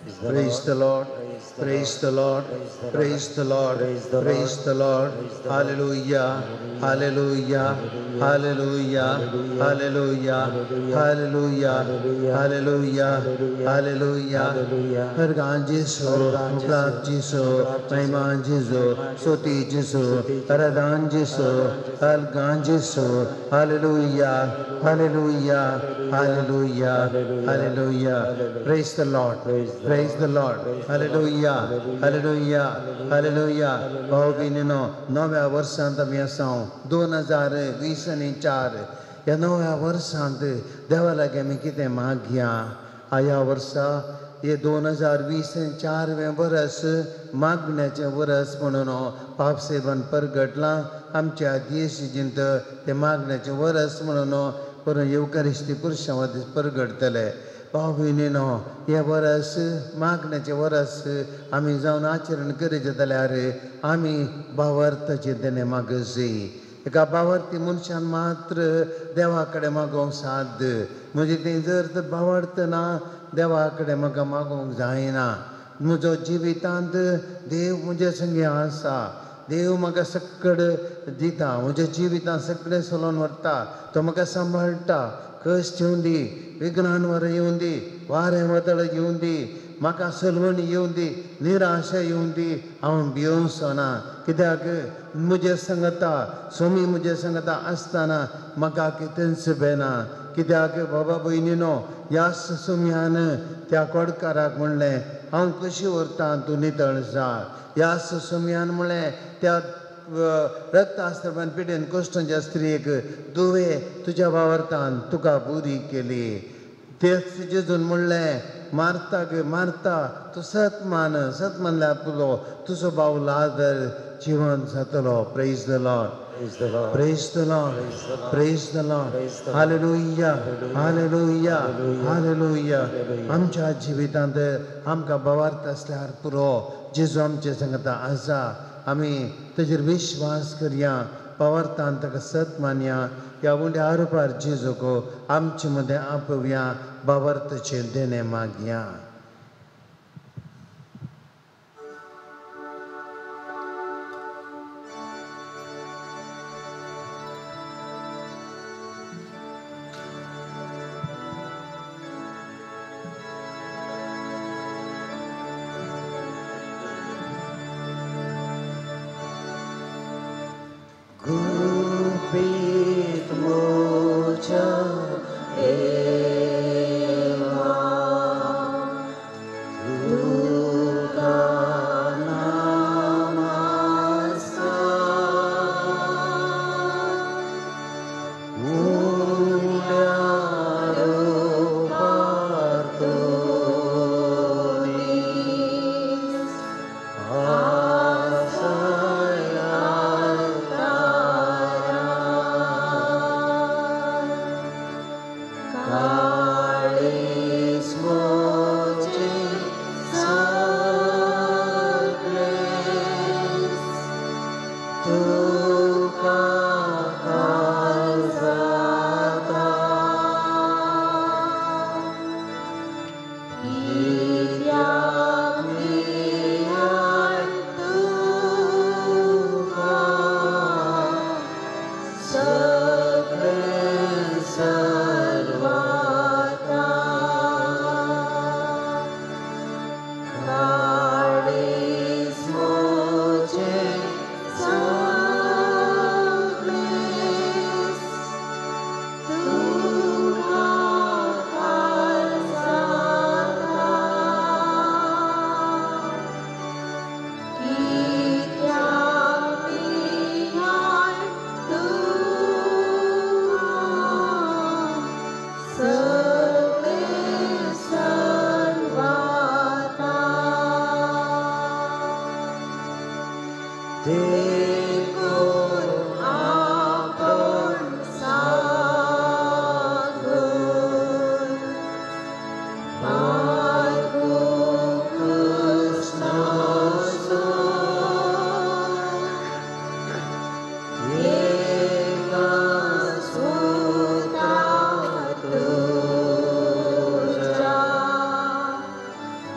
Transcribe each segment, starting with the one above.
Praise the Lord. Praise the Lord. Praise the Lord. Praise the Lord. Hallelujah. Hallelujah. Hallelujah. Hallelujah. Hallelujah. Hallelujah. Hallelujah. Hargan Jesu, Muklab Jesu, Maiman Jesu, Soti Jesu, Aradan Jesu, Algan Jesu. Hallelujah. Hallelujah. Hallelujah. Hallelujah. Praise the Lord. Praise the Lord. Hallelujah. Hallelujah. Hallelujah. भाऊ बहिणींनो, 9व्या वर्षांत मी असां 2024 या 9व्या वर्षांत देवाला आमी कितें मागया ह्या वर्सा हे 2024वें वर्स मागण्याचें वर्स म्हणून पापसेवन परगटलां आमच्या देशजिंत ते मागण्याचें वर्स म्हणून करून येवकारिस्ती पुरुषां परगटतले भाव भयणीनो हे वर्स मागण्याचें वर्स आमी जावन आचरण करीत जाल्यार आमी भावार्थाचें देणें मागसी एका भावार्थी मनशान मात्र देवा कडेन मागोवंक साद म्हणजे तें जर तर भावार्थ ना देवा कडेन म्हाका मागोवंक जायना म्हजो जिवितांत देव म्हजे संगे आसा देव म्हाका सक्कड दिता म्हज्या जिवितांत सगळें चलोवन व्हरता तो म्हाका सांबाळटा कश्ट येवं दी विघ्नांवर येवं दी वारें वादळ येवं दी म्हाका सलवणी येवं दी निराशा येवं दी हांव भियोंसो ना कित्याक म्हजे सांगता स्वामी म्हजे सांगता आसतना म्हाका कितेंच भेना कित्याक बाबा भयणीनो ह्या सुम्यान त्या कोडकाराक म्हणलें हांव कशी व्हरतां तूं नितळ जा ह्या सुम्यान म्हणलें त्या रक्तास्त्रपान पिडेन कोश्टांच्या स्त्रीक तुवें तुज्या वावरतान तुका बरी केली तेच जेजून म्हणलें मारताक मारता तूं सत मानल्यार पुरो तुजो भाव लाजर जिवंत जातलो praise the Lord Praise the Lord. Praise the Lord. Hallelujah. Hallelujah. Hallelujah. आमच्या जिवितांत आमकां भावार्थ आसल्यार पुरो जेजू आमचे सांगता आसा आमी तेजेर विश्वास करया भावार्थान ताका सत मानया ह्या उंड्या आरोपार जेजूक आमचे मदें आपोवया भावार्थाचें देणें मागया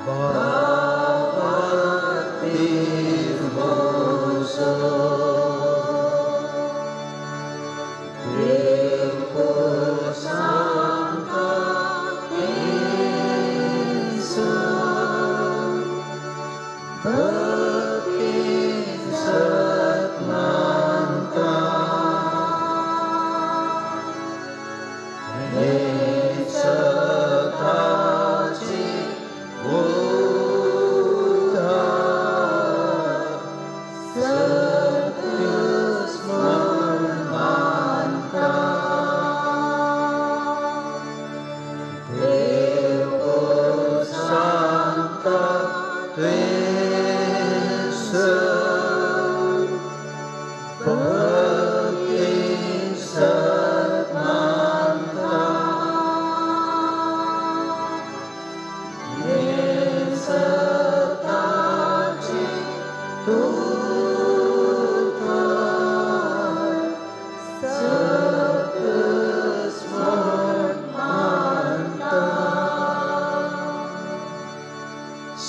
Bye.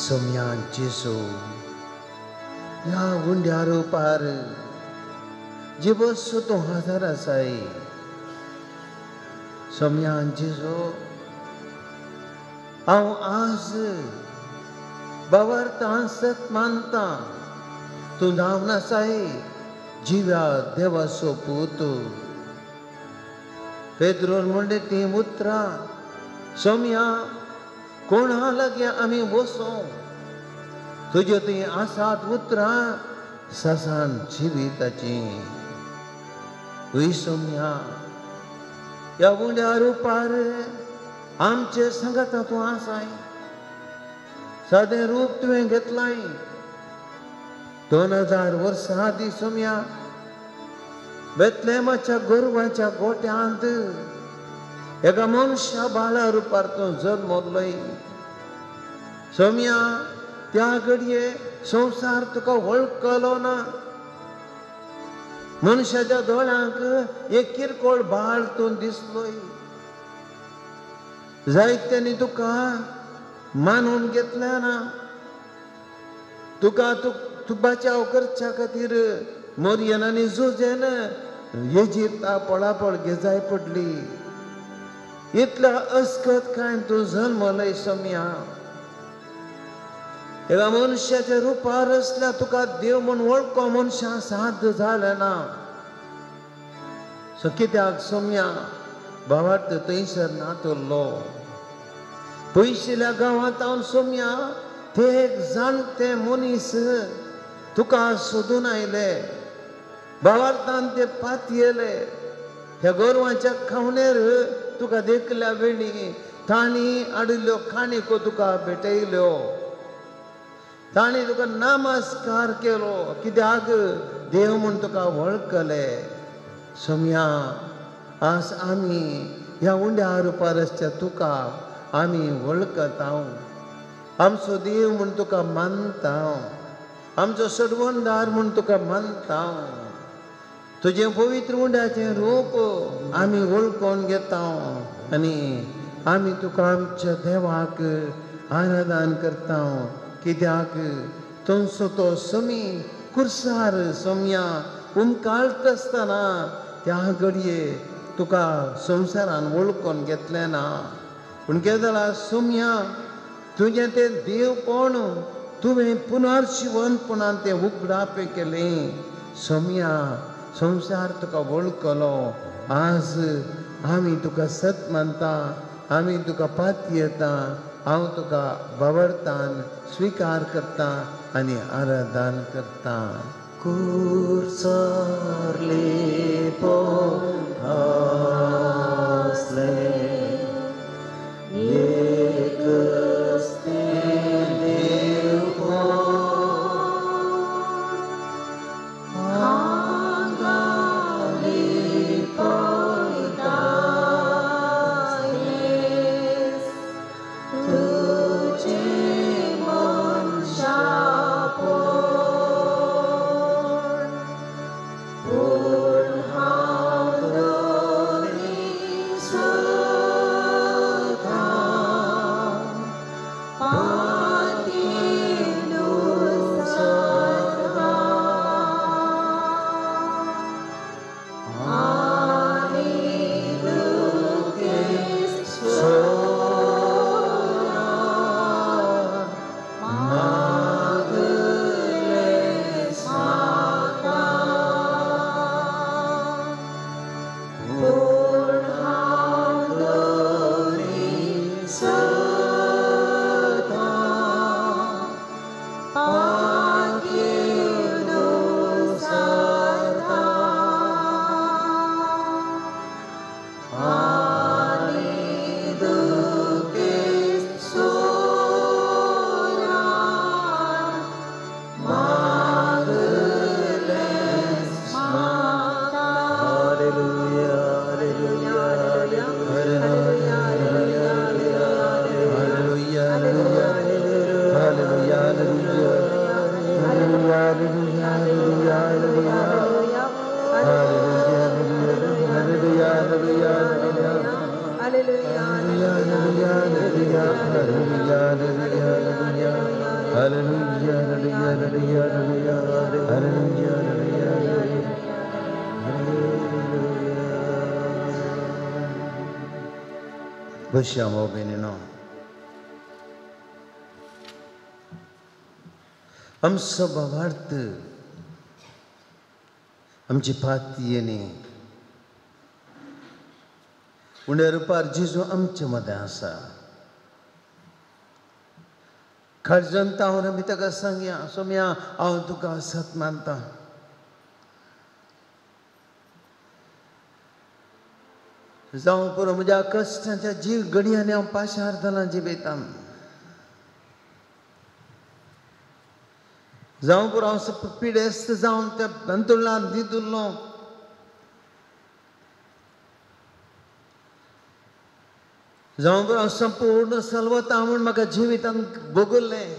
सोम्यान जेसो या उंड्यारो पार जिबसो तो हजार असाई सोम्यान जेसो हांव आज बावर सत मानता तू नाव नसाई जिव्या देवासो पूत पेद्रोन म्हणले ती उतरा सोम्या कोणा लाग्या आमी बसो तुझे ती आसात उतरा ससान जिविताची हुई सोम्या या उंड्या रुपार आमचे संगता तू आसाय सादे रूप तुवें घेतलाय 2000 वर्सां आदी सोम्या बेतलेमाच्या गोरवांच्या गोट्यांत एका मनशा बाळा रुपार तूं जल्मलोय सोम्या त्या घडये संवसार तुका वळखलो ना मनशाच्या दोळ्यांक एक किरकोळ बाळ तूं दिसलोय जायत्यांनी तुका मानून घेतले ना तुका तू बचाव करच्या खातीर मोरयेनांनी झुजेन इजिप्ता पळापळ घेजाय पडली इतल्या अस्कत काय तूं जल्मलय सोम्या एका मनशाच्या रुपार असल्या तुका देव म्हण वळखो मनशां साध्य जालें ना सो कित्याक सोम्या भावार्थ थंयसर नातुरलो पयशिल्ल्या गांवांत हांव सोम्या ते एक जाणटे मनीस तुका सोदून आयले भावार्थान ते पातयेले त्या गोरवांच्या खावणेर तुका देखल्या वेळी तांणी हाडिल्ल्यो काणयो तुका भेटयल्यो तांणी तुका नमस्कार केलो कित्याक देव म्हूण तुका वळखले सोम्या आज आमी ह्या उंड्या रुपारसच्या तुका आमी वळखता आमचो देव म्हूण तुका मानता आमचो सडवणदार म्हूण तुका मानता तुजें पवित्र उंड्याचें रूप आमी वळखून घेता आनी आमी तुका आमच्या देवाक आराधन करता कित्याक तुमचो तो समी कुर्सार सोम्या उमकाळट आसतना त्या घडये तुका संवसारान वळखून घेतलें ना पूण कितें जालां सोम्या तुजें तें देवपण तुवें पुनर्जिवनपणान तें उगडापे केलें सोम्या संवसार तुका वळखलो आज आमी तुका सत मानता आमी तुका पातयेता हांव तुका बावरतान स्विकार करता आनी आराधन करता कुर्सार लेपोन आसले एकच तें देवपण हांगाली पळयता तुजें मनशापण पूण हांव दोनी सदां Hallelujah, hallelujah, hallelujah, hallelujah, hallelujah, hallelujah, hallelujah. Possiamo bene, no? हम सब भावार्थ आमची पातयेनी उणे रुपार जेजू आमचे मदें आसा खर्जंता हांव आमी ताका सांगया सोम्या हांव तुका सत मानता जावं पुरो म्हज्या कश्टाच्या जीव घडयांनी हांव पाशार जालां जिबेतां जावं पुरो हांव पिडेस्त जावन त्या अंतुळांत न्हिदुल्लो जावं पुरो हांव संपूर्ण सलवता म्हूण म्हाका जिवितांत भोगुल्लें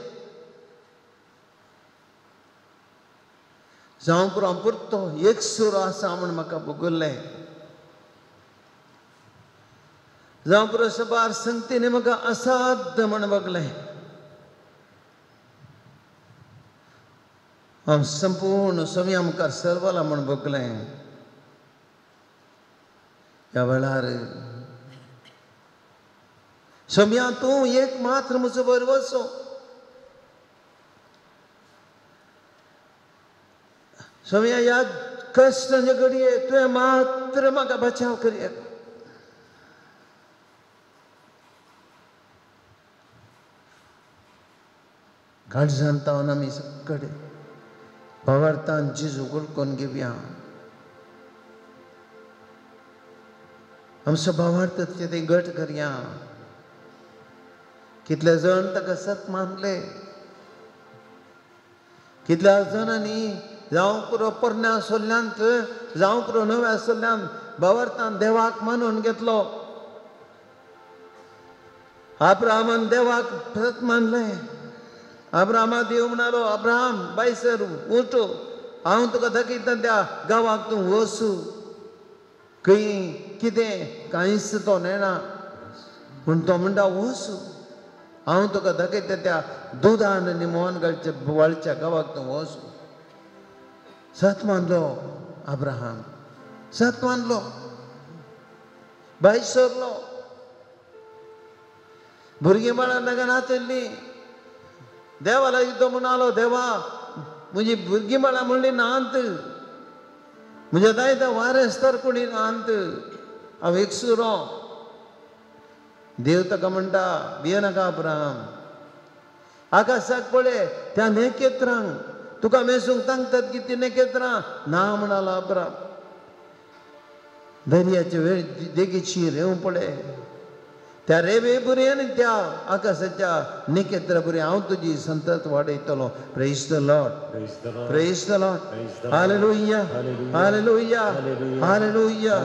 जावं पुरो हांव पुरतो एकसुरो आसा म्हूण म्हाका भोगुल्लें जावं पुरो सबार संगतींनी म्हाका असाध्य म्हूण भोगलें हांव संपूर्ण सोम्या मुखार सरवला म्हूण भोगलें ह्या वेळार सोम्या तूं एक मात्र म्हजो बरवसो सोम्या ह्या कश्टाचे घडये तुवें मात्र म्हाका बचाव करया काळजांत तावन आमी सगळे भावार्थान जेजू उलकोन घेवया आमचो भावार्थ ते घट करया कितले जाण ताका सत मानले कितल्या जाणांनी जावं पुरो पोरण्या सोल्ल्यांत जावं पुरो नव्या सोल्ल्यांत भावार्थान देवाक मानून घेतलो अब्राहामान देवाक सत मानलें अब्राहमा देव म्हणालो अब्राहम बायसर उठ हांव तुका दाखयता त्या गांवाक तूं वचू खंय कितें कांयच तो नेना पूण तो म्हणटा वचू हांव तुका दाखयता त्या दुदान आनी मोहन वाळच्या गांवाक तूं वचू सत मानलो अब्राहम सत मानलो भायर सरलो भुरगीं बाळां नाका नातल्लीं देवाला युद्ध म्हणालो देवा म्हजी भुरगीं बाळां म्हणली नांत म्हज्या दायदा वारेस तर कोणी नांत हांव एकसुरो देव ताका म्हणटा भियेनाका अब्राहम आकाशाक पळय त्या नेकेत्रांक तुका मेसूंक सांगतात की ती नेकेत्रां ना म्हणालो अब्राहम दर्याचे वेळ देगेची रेंव पळय त्या रेवे बरी आनी त्या आकाशाच्या निकेत्र बरी हांव तुजी संतत वाडयतलो praise the lord praise the lord hallelujah hallelujah hallelujah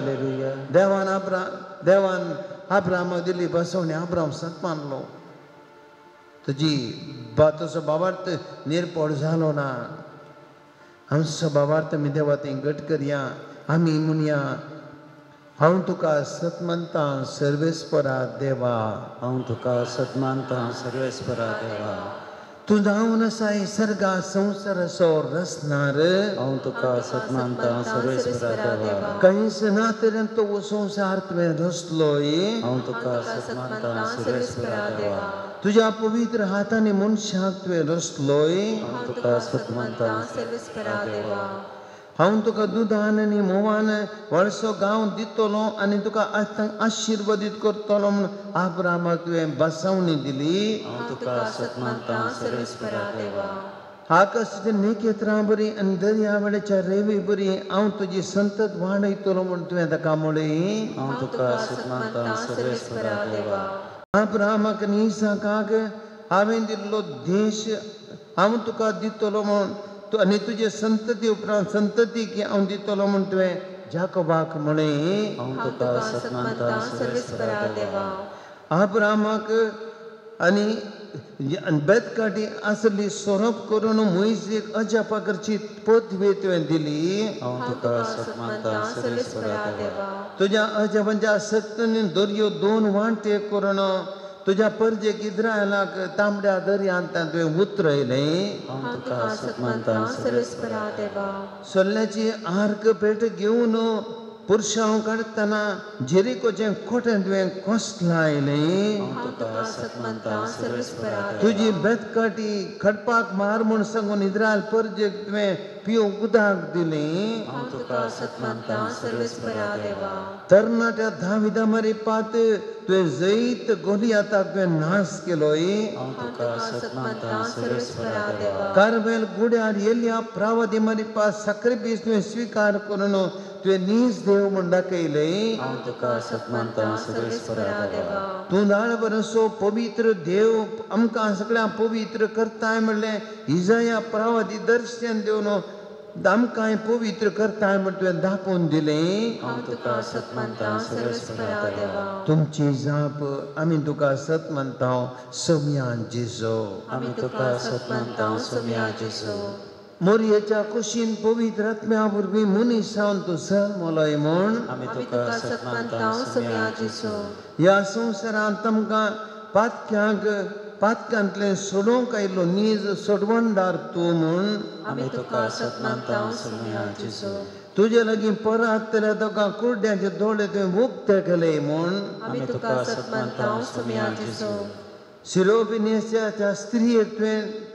देवान अब्राहमाक दिली बसवणी अब्राहम सत मानलो तुजो भावार्थ निर्पोळ जालो ना आमचो भावार्थ आमी देवा थंय घट करया आमी म्हणया हांव तुका सत मानता सर्वेस्परा देवा हांव तुका सत मानता सर्वेस्परा देवा तूं जावन आसाय सर्गा संवसार सोर रचणार हांव तुका सत मानता सर्वेस्परा देवा कांयच ना तरेन तो संवसार तुवें रचलोय हांव तुका सत मानता सर्वेस्परा देवा तुज्या पवित्र हातांनी मनशाक तुवें रचलोय हांव तुका सत मानता सर्वेस्परा देवा हांव तुका दुदान आनी मोवान व्हडसो गांव दितलो आनी तुका आशिर्वादीत करतलो म्हूण अब्राहमाक तुवें बसवणी दिली हांव तुका सत मानता सर्वेस्परा देवा आकाशाच्या नेकेत्रां बरी आनी दर्या वेळेच्या रेवी बरी हांव तुजी संतत वाडयतलो म्हूण तुवें ताका म्हळें हांव तुका सत मानता सर्वेस्परा देवा अब्राहमाक आनी इसाकाक हांवें दिल्लो देश हांव तुका दितलो म्हूण आनी तुजे संतती उपरांत संततीक हांव दितलो म्हूण तुवें जाकोबाक म्हळें हांव तुका सत मानता सर्वेस्परा देवा अब्राहमाक आनी बेतकाठी आसली सोरोप करून मोइसेक अजापाकरची पदवी तुवें दिली हांव तुका सत मानता सर्वेस्परा देवा तुज्या अजापांच्या सक्तीन दर्यो दोन वांटे करून तुझ्या परजेक इस्रायलाक तांबड्या दर्यांतल्यान तुवें उतरयलें. हांव तुका सतमानता सर्वेस्परा देवा. सोल्ल्याची आर्क पेट घेवन पुरशांव काडटना जेरिकोचें कोटें तुवें कोसलायलें. हांव तुका सतमानता सर्वेस्परा देवा. तुजी बेतकाटी खडपाक मार म्हूण सांगून इस्रायल परजेक तुवें पिवूंक उदक दिलें. हांव तुका सतमानता सर्वेस्परा देवा. तरणाट्या दाविदा मारिपात तुवें जैत गोलियाताक तुवें नाश केलोय. हांव तुका सतमानता सर्वेस्परा देवा. कार्मेल गुड्यार एलिया प्रावधी मारिपात साक्रिफीस तुवें स्वीकार करून तुवें नीज देव म्हूण दाखयलें. हांव तुका सतमानता सर्वेस्परा देवा. तूं नाळ बरसो पवित्र देव आमकां सगळ्यांक पवित्र करताय म्हणलें इजाया प्रावधी दर्शन दिवन आमकांय पवित्र करताय म्हण तुवें दाखोवन दिलें. हांव तुका सतमानता सर्वेस्परा देवा. तुमची जाप आमी तुका सत म्हणटा सोम्यान जेजो. आमी तुका सतमानता सोम्या जेजू. मोरयेच्या कुशीन पवित्र आत्म्या वरवीं मनीसावन तूं जल्मलोय म्हूण आमी तुका सतमानता सोम्या जेजू. ह्या संवसारांत आमकां पातक्यांतलें सोडूंक आयिल्लो नीज सोडवणदार तूं म्हूण आमी तुका सतमानता सोम्या जेजू. तुजे लागीं परत त्या दोगां कुर्ड्यांचे दोळे तुवें उक्ते केले म्हूण आमी तुका सतमानता सोम्या जेजू. सिरोफिनेसाच्या स्त्रियेक तुवें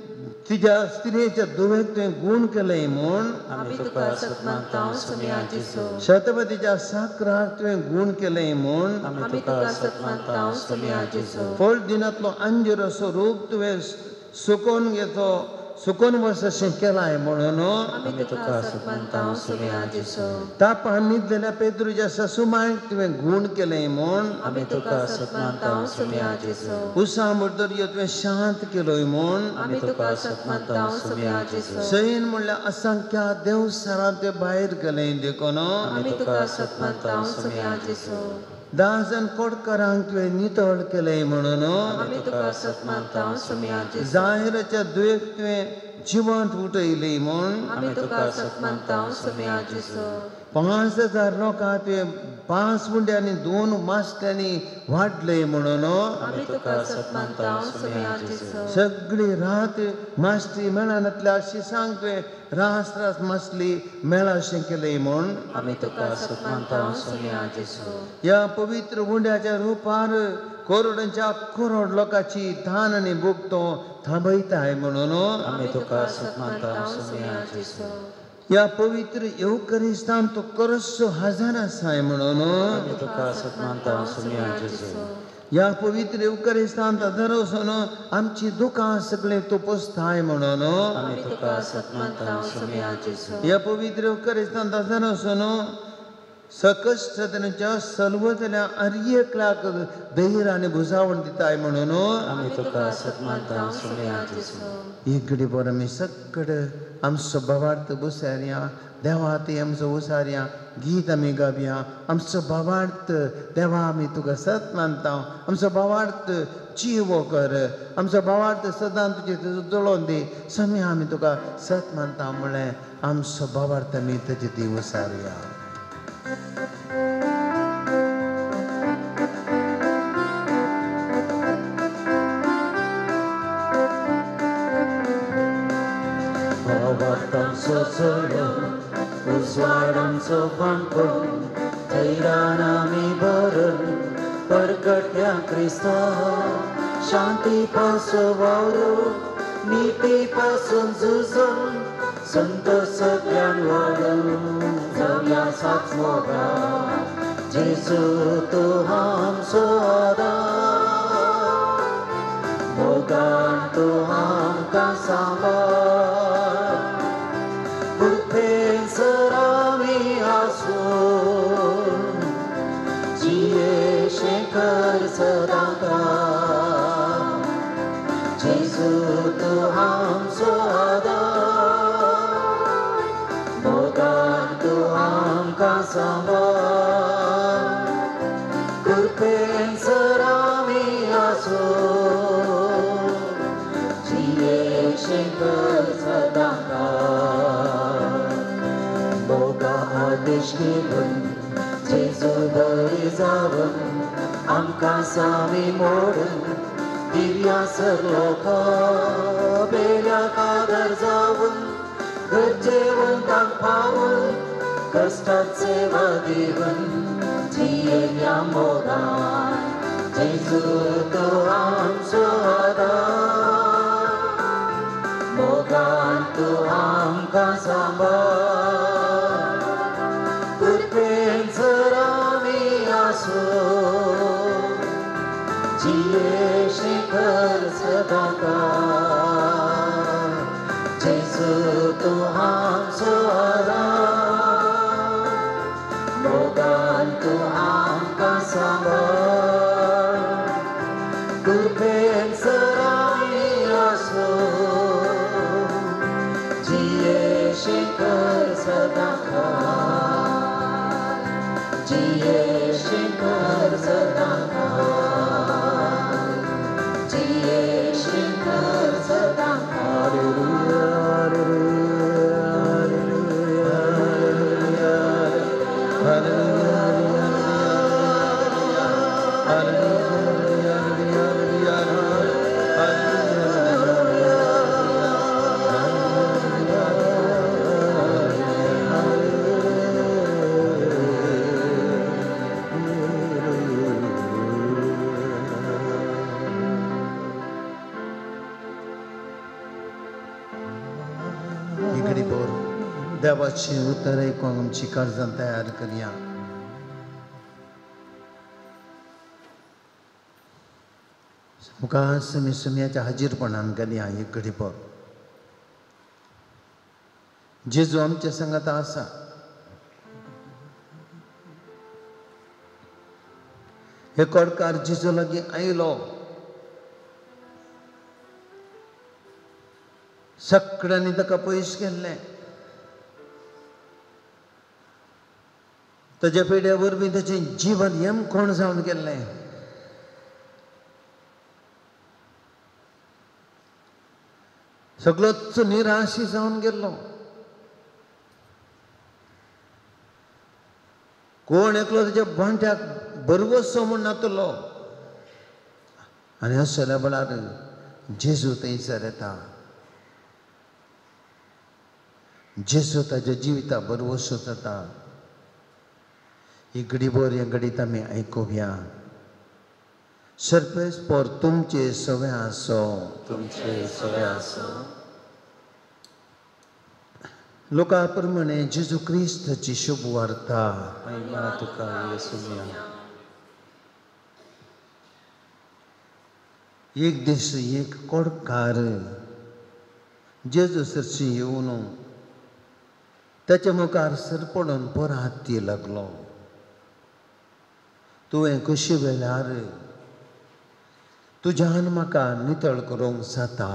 तिच्या स्त्रियेच्या दुवेक तुवें गूण केले म्हूण आमी तुका सतमानता सोम्या जेजू. शतपतीच्या साकराक तुवें गूण केले म्हूण आमी तुका सतमानता सोम्या जेजू. फळ दिनांतलो अंजुराचो रूप तुवें सुकोन वर्सां केलाय म्हणून आमी तुका सतमानता सोम्या जेजू. तापान न्हिदलेल्या पेद्रूच्या सासूमांक तुवें गूण केले म्हूण आमी तुका सतमानता सोम्या जेजू. उसा मुर्दोरियो तुवें शांत केलोय म्हूण आमी तुका सतमानता सोम्या जेजू. सैन म्हणल्यार असंख्य देवसारां तुवें भायर गेलें देखून आमी तुका सतमानता सोम्या जेजू. 10 जण कोडकारांक तुवें नितळ केले म्हणून आमी तुका सतमानता सोम्या जेजू. जाहिराच्या दुयेक तुवें जिवंत उठयली म्हूण आमी तुका सतमानता सोम्या जेजू. 5000 लोकां तुवें 5 मुंड्यांनी 2 मास्ट्यांनी वाडले म्हणून आमी तुका सतमानता सोम्या जेजू. सगळी रात मास्टी मेळांतल्या शिसांक तुवें रास मासली मेळाशें केलें म्हूण आमी तुका सतमानता सोम्या जेजू. ह्या पवित्र गुंड्याच्या रुपार करोडांच्या करोड लोकांची धान आनी भूक तो थांबयताय म्हणून आमी तुका सतमानता सोम्या जेजू. ह्या पवित्र येवकरिस्तान तो करसो हजार आसाय म्हणून आमी तुका सतमानता सोम्या जेजू. ह्या पवित्र येवकरिस्तान धरवसून आमची दुकां सगळें तूं पुसताय म्हणून आमी तुका सतमानता सोम्या जेजू. ह्या पवित्र येवकरिस्तान धरवसून सकश्टच्या सलवतल्या अर्येक लाख धैर्य आनी बुजावण दिताय म्हणून आमी तुका सतमानता सोम्या जेजू. इकडे बरं आमी सगळे आमचो भावार्थ बुसारया देवा ती आमचो उसारया गीत आमी गावया. आमचो भावार्थ देवा आमी तुका सत मानता. आमचो भावार्थ जिवो कर. आमचो भावार्थ सदां तुजे जळोवन दी. समय आमी तुका सत मानता म्हणलें आमचो भावार्थ आमी तेजे ती उसारया. भावार्थांचो चलो उजवाडांचो काणकोण धैर्यान आमी भरून परगट्या क्रिस्ता शांती पासून वावरू नीती पासून झुजून संत सगळ्यान वाडून जावया साच मोगा. जेजू तूं आमचो आदार मोगान तूं आमकां सांबाळ. सर आमी आसून जियेशें कर सदां. जेजू तूं आमचो आदार मोगान तूं आमकां सांबाळ. कृपेन सर आमी आसून जियेशें कर सदां. आदेश घेवन जेजू बरी जावन आमकां सामी मोडून दिव्यासर लोक बेल्या कादर जाऊन घरचे ताक पाहून कष्टात सेवा देऊन जियेल्या मोगान जेजू तो आमचो आधार मोगान तू आमकां सांबाळ कृपेन जर आमी आसो जिये शिखर सदांकाळ जेजू तू आमचो आधार मोगान तू आमकां सांबाळ कृपेन जर आमी आसो जिये शिखर सदांकाळ जिये शिखर सदांकाळ जिये शिखर सदांकाळ इकडे बोर देवाची उतर ऐकून आमची काळजां तयार करया. मुखार सुम्याच्या हाजीरपणान गेल्या इकडे बोर जेजू आमच्या संगत आसा. हे कडकार जेजू लागीं आयलो सगळ्यांनी ताका पयस केल्ले. ताच्या पेड्या वरवीं ताचें जीवन येमखोण जावन गेल्लें. सगळोच निराशी जावन गेल्लो. कोण एकलो ताच्या भांट्याक बरवसो म्हूण नातलो आनी अशेल्या वेळार जेजू थंयसर येता. जेजू ताच्या जिविता बरवसो जाता. ही घडीभर हे घडीत आमी आयकुया. सर्पेस पर तुमचे सवे आसो तुमचे सवे आसो. लोका प्रमाणे जेजू क्रिस्ताची शुभ वार्ता. महिमा तुका येसुया. एक दीस एक कोडकार जेजू सरशी येवन ताच्या मुखार सर पडून परत ती लागलो. तुवें कशी वेल्यार तुज्यान म्हाका नितळ करूंक जाता.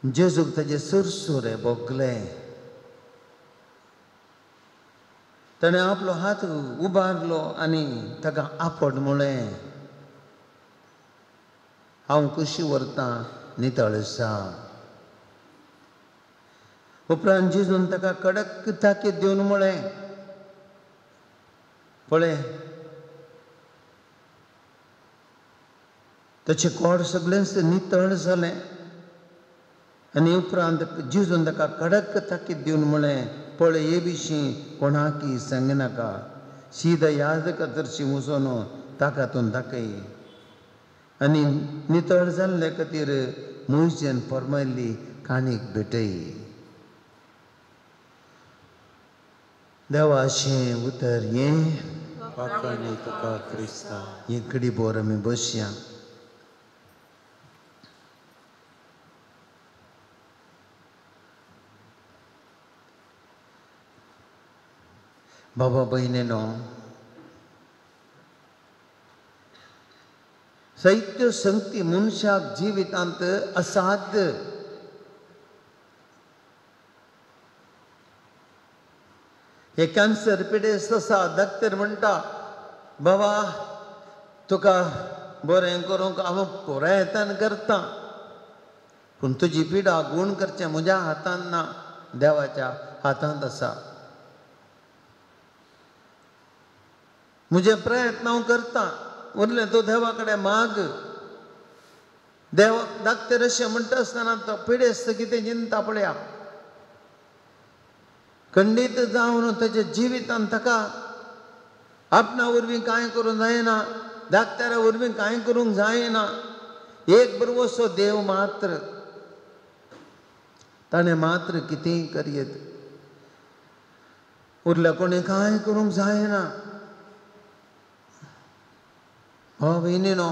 जेजूक ताचे सुरसुरे भोगले. ताणें आपलो हात उबारलो आनी ताका आपड म्हळें, हांव कशी व्हरतां, नितळ जा. उपरांत जेजून ताका कडक ताकीद दिवन म्हळें, पळय ताचें कोड सगळेंच नितळ जालें. आनी उपरांत जेजून ताका कडक ताकीद दिवन म्हळें, पळय हे विशीं कोणाकय सांगनाका. सीदा याजका तरशी वचून ताका तूं दाखय आनी नितळ जाल्ले खातीर मोयशेन फर्मायल्ली काणीक भेटय. देवाचें उतर हें. वाखाणी तुका क्रिस्ता. एक घडी बोर आमी बसया. बाबा भयणीनो, साहित्य संगती मनशाक जिवितांत असाध्य. हे कॅन्सर पिडेस्त आसा. डॉक्टर म्हणटा, बाबा तुका बरें करूंक हांव पुरायेतान करतां, पूण तुजी पिडा गूण करचें म्हज्या हातांत ना, देवाच्या हातांत आसा. म्हजे प्रयत्न हांव करतां, उरलें तो देवाकडे माग. देवा धाकटे अशें म्हणटा आसतना तो पिडेस्त कितें चिंता पळया. खंडीत जावन ताच्या जिवितान ताका आपणा वरवीं कांय करूंक जायना, धाकट्यारा वरवीं कांय करूंक जायना. एक बरोसो देव मात्र, ताणें मात्र कितेंय करयत. उरल्या कोणी कांय करूंक जायना. भाव भयणीनो,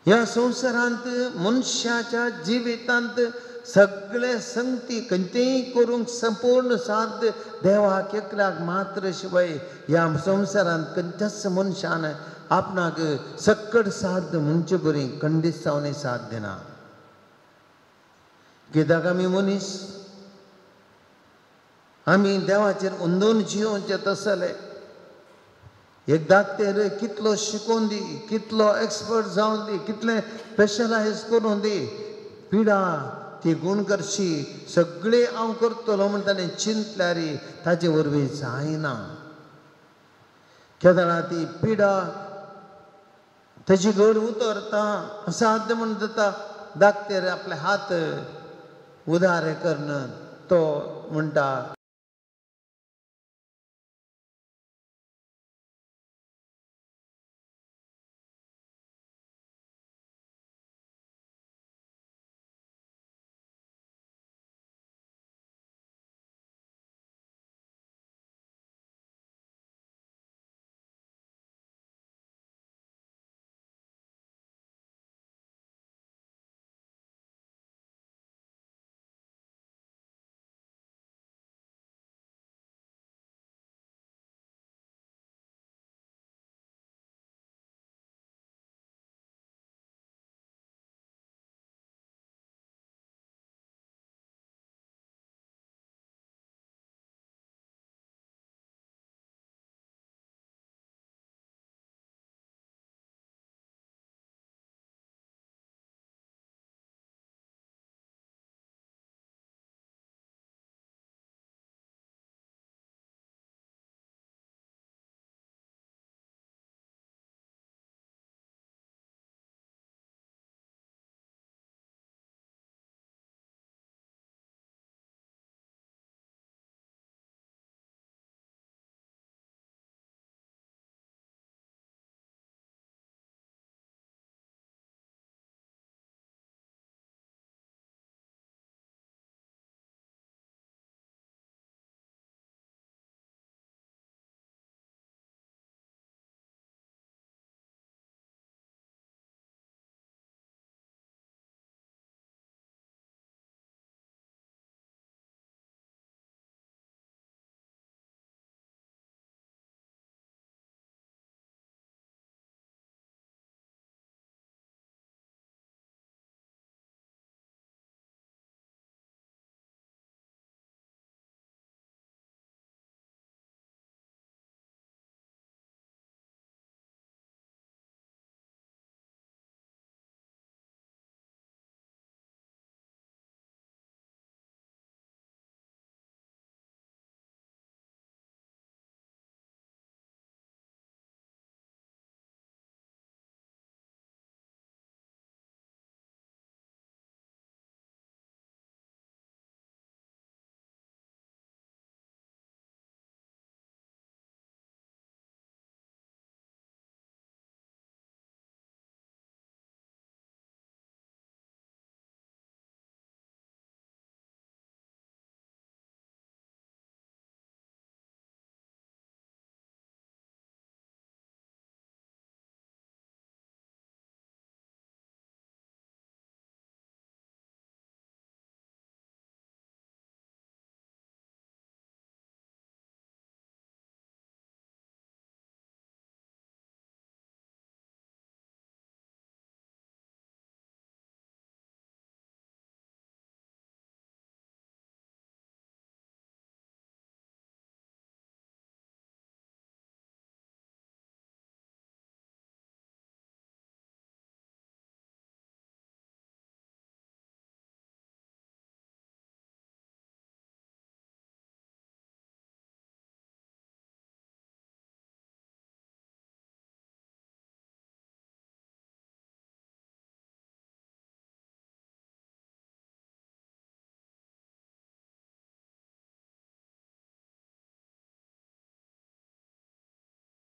ह्या संवसारांत मनशाच्या जिवितांत सगळे संगती खंयचेय करूंक संपूर्ण साथ देवाक एकल्याक मात्र शिवाय ह्या संवसारांत खंयच्याच मनशान आपणाक सक्कड साथ म्हणचे बरी खंडीत जावन साथ दिना. कित्याक आमी मनीस, आमी देवाचेर हुंदून जियोवचे तसले. एक धाकटे कितलो शिकोवन दी, कितलो एक्सपर्ट जावन दी, कितलें स्पेशलायज करून दी, पिडा ती गूण करशी सगळी हांव करतलो म्हण ताणें चिंतल्यार ताचे वरवीं जायना. केदारा ती पिडा ताची घड उतरता, असाध्य म्हण जाता. धाकटेर आपले हात उदारे करन तो म्हणटा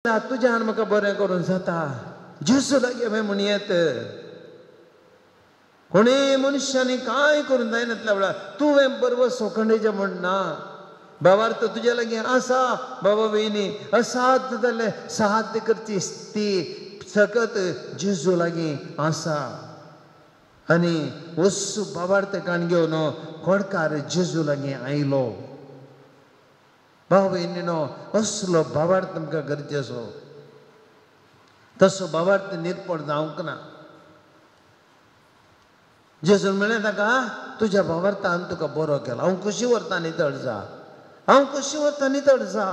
तुझ्यान म्हाका बरें करून जाता जेजू लागीं हांवें म्हण येत कोणी मनशांनी काय करून जायनातल्या वेळार तुवें बरोबर सोखंडेचें म्हणना भावार्थ तुझ्या लागीं आसा बाबा भयणी असाध्य जाल्ले साध्य करची ती सकत जेजू लागीं आसा आनी वस्सू बाबार्थ काण घेवन कोडकार जेजू लागीं आयलो भाव भयणीनो असलो भावार्थ आमकां गरजेचो तसो भावार्थ निर्पण जावंक ना जेजून म्हळें ताका तुज्या भावार्थान तुका बरो केलो हांव कशी व्हरता नितळ जा हांव कशी व्हरता नितळ जा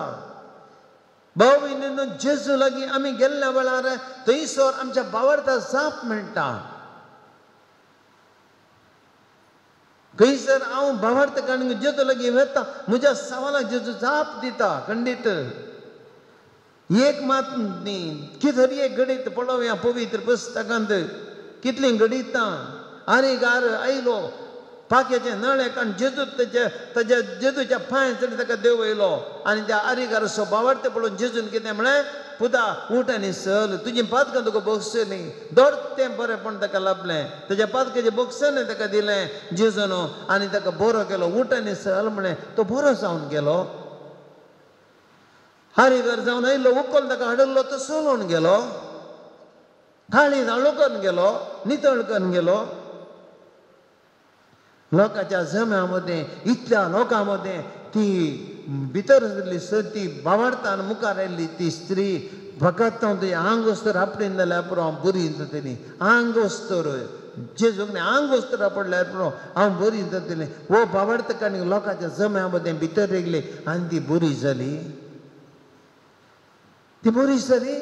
भाव भयणीनो जेजू लागीं आमी गेल्ल्या वेळार थंयसर आमच्या भावार्था जाप मेळटा खंयसर हांव भावार्थ काण जेजू लागीं वता म्हज्या सवालाक जेजू जाप दिता खंडीत एक मात न्ही कितें तरी एक घडीत पळोवया पवित्र पुस्तकांत कितलीं घडीतां आरिगार आयलो पाक्याचे नळे काण जेजू ताच्या जेजूच्या पांयां ताका देव येयलो आनी त्या आरिगार असो भावार्थ पळोवन जेजून कितें म्हळें पुता उठ आनी चल तुजी पातकां तुका बसयलीं दोडतें बरेंपण ताका लाभलें ताच्या पातकाचें बक्षण ताका दिलें जेजून आनी ताका बरो केलो उठ आनी चल म्हळें तो बरो जावन गेलो आरिगार जावन आयलो उखल ताका हाडलो तो चलोवन गेलो थाळी जाळो करून गेलो नितळ करून गेलो लोकांच्या जम्या मदें इतल्या लोकां मदें ती भितर ती भावार्थान मुखार आयिल्ली ती स्त्री फकत हांव तुजें आंग वस्तर आपणीन जाल्यार पुरो हांव बरी जातली आंग वस्तर जेजूक आंग वस्तर पडल्यार पुरो हांव बरी जातलें वो भावार्थकांनी लोकांच्या जम्या मदें भितर येयली आनी ती बरी जाली ती बरी जाली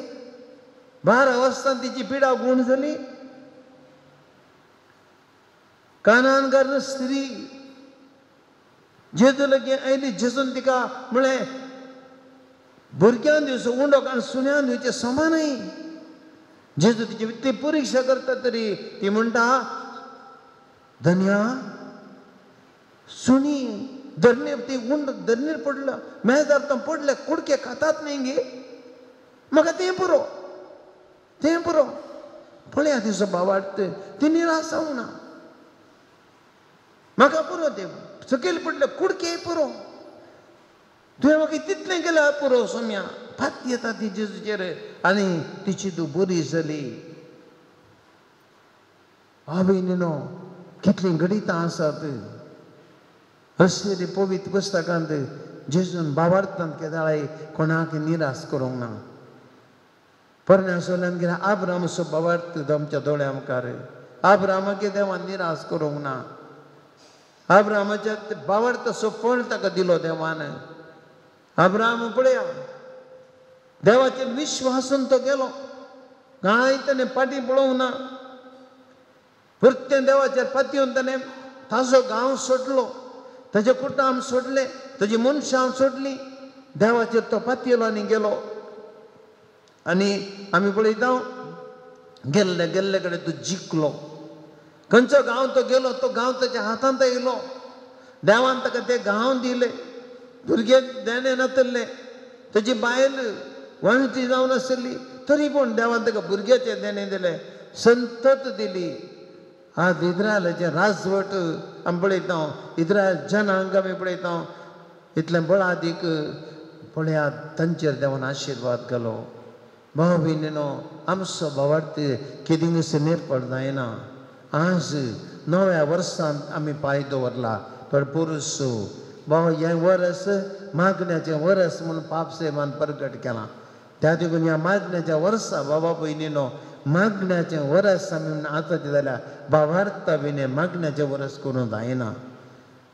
12 वर्सां तिची पिडा गूण जाली कानानकार स्त्री जेजू लागीं आयली जेजून तिका म्हळें भुरग्यां दिवचो उंडो काण सुण्यान दिवचे समानय जेजू तिची ती परिक्षा करता तरी ती म्हणटा धन्या सुणी धरणेर ती उंड धरणेर पडलो मेजार तो पडले कुडके खातात न्ही गे म्हाका तें पुरो पळया तिचो भावार्थ ती निराश जावंक ना म्हाका पुरो ते सकयल पडले कुडके पुरो तुवें म्हाका तितलें केल्यार पुरो सोम्या फात येता ती जेजूचेर आनी तिची तूं बरी जाली भयणीनो कितलीं गणितां आसात अशें पवित्र पुस्तकांत जेजून भावार्थांत केदाळे कोणाक निराश करूंक ना परमेश्वरान गेला आब्रामाचो भावार्थ आमच्या दोळ्या मुखार आब्रामाक देवान निराश करूंक ना आब्रामाच्या भावार्थाचो फळ ताका दिलो देवान आब्राम पळया देवाचेर विश्वासून तो गेलो कांय ताणें फाटीं पळोवंक ना परतें देवाचेर पातयेवन ताणें ताजो गांव सोडलो ताजे कुटुंब सोडले ताजी मनशां सोडलीं देवाचेर तो पातयेलो आनी गेलो आनी आमी पळयता गेल्ले गेल्ले कडेन तो जिखलो खंयचो गांव तो गेलो तो गांव ताच्या हातांत येयलो देवान ताका ते गांव दिले भुरगे देणे नातल्ले ताची बायल वणटी जावन आसली तरी पूण देवान ताका भुरग्याचे देणे दिले संतत दिली आज इस्रायलाचे राजवट आमी पळयता इस्रायल जनांक आमी पळयता इतलें बळादीक पळयात तांचेर देवान आशिर्वाद केलो भाव भयणीनो आमचो भावार्थ केदींग निर्पण जायना आज नव्या वर्सांत आमी पांय दवरला पण पुरुश भाव हें वर्स मागण्याचें वर्स म्हणून पापसेमान प्रकट केलां त्या देखून ह्या मागण्याच्या वर्सा बाबा भयणीनो मागण्याचें वर्स आमी म्हणून आतांचें जाल्यार भावार्थ विने मागण्याचें वर्स करूं जायना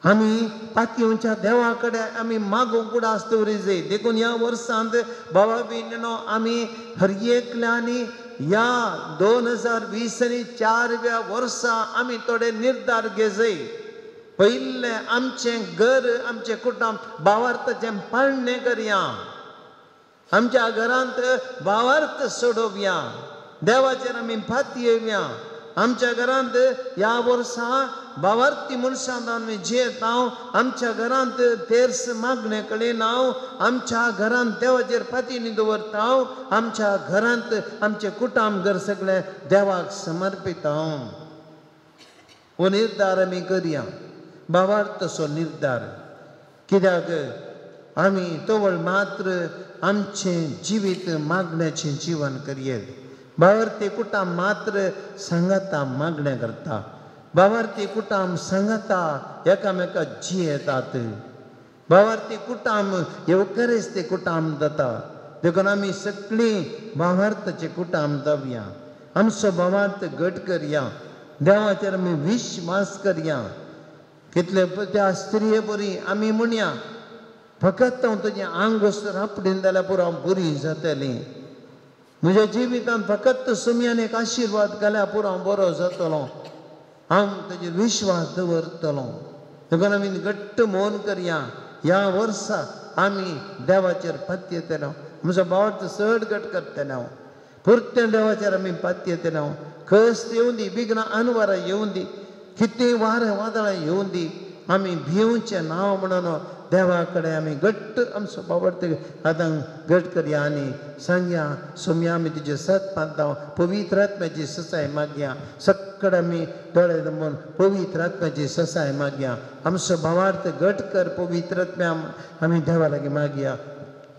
आमी पातयेवच्या देवा कडेन आमी मागूंक कुडा आसतवरी जाय देखून ह्या वर्सांत बाबा भयणीनो आमी हर एकल्यानी ह्या 2020 आनी 4व्या वर्सा आमी थोडे निर्धार घे जाय पयलें आमचें घर आमचें कुटुंब भावार्थाचें पाळणें करया आमच्या घरांत भावार्थ सोडोवया देवाचेर आमी फात येवया आमच्या घरांत या वर्सा भावार्थी मनशांत आमी जेत हांव आमच्या घरांत तेर्स मागणे कडेन हांव आमच्या घरांत देवाचेर पातीनी दवरता हांव आमच्या घरांत आमचे कुटुंब घर सगळे देवाक समर्पित हांव हो निर्धार आमी करया भावार्थ तसो निर्धार कित्याक आमी तवळ मात्र आमचें जिवीत मागण्याचें जीवन करयेत भावार्थी कुटुंब मात्र सांगाता मागणें करता भावार्थी कुटुंब सांगाता एकामेकाक जियेतात भावार्थी कुटुंब येवकरेच ते कुटुंब जाता देखून आमी सगळीं भावार्थाचें कुटुंब जावया आमचो भावार्थ घट करया देवाचेर आमी विश्वास करया कितले त्या स्त्रिये बरी आमी म्हणया फकत हांव तुजें आंग घोंसून आपडीन जाल्यार पुरो हांव बरी जातलीं म्हज्या जिवितांत फकत सुमयान एक आशिर्वाद केल्यार पुरो हांव बरो जातलो हांव ताजेर विश्वास दवरतलो देखून आमी घट्ट मौन करया ह्या वर्सा आमी देवाचेर पातये येतलो म्हजो भावार्थ चड घट करतले हांव पुरते देवाचेर आमी पातये येतले हांव खस येवं दी बिगना अनवरां येवं दी कितें वारें वादळां येवं दी आमी भिवचें नांव म्हणून देवा कडेन आमी घट्ट आमचो भावार्थ आतां घट करया आनी सांगया सोम्या आमी तुजे सत पांतांव पवित्र आत्म्याची ससाय मागया सक्कड आमी दोळे दमून पवित्र आत्म्याची ससाय मागया आमचो भावार्थ घट कर पवित्र आत्म्या आमी देवा लागीं मागया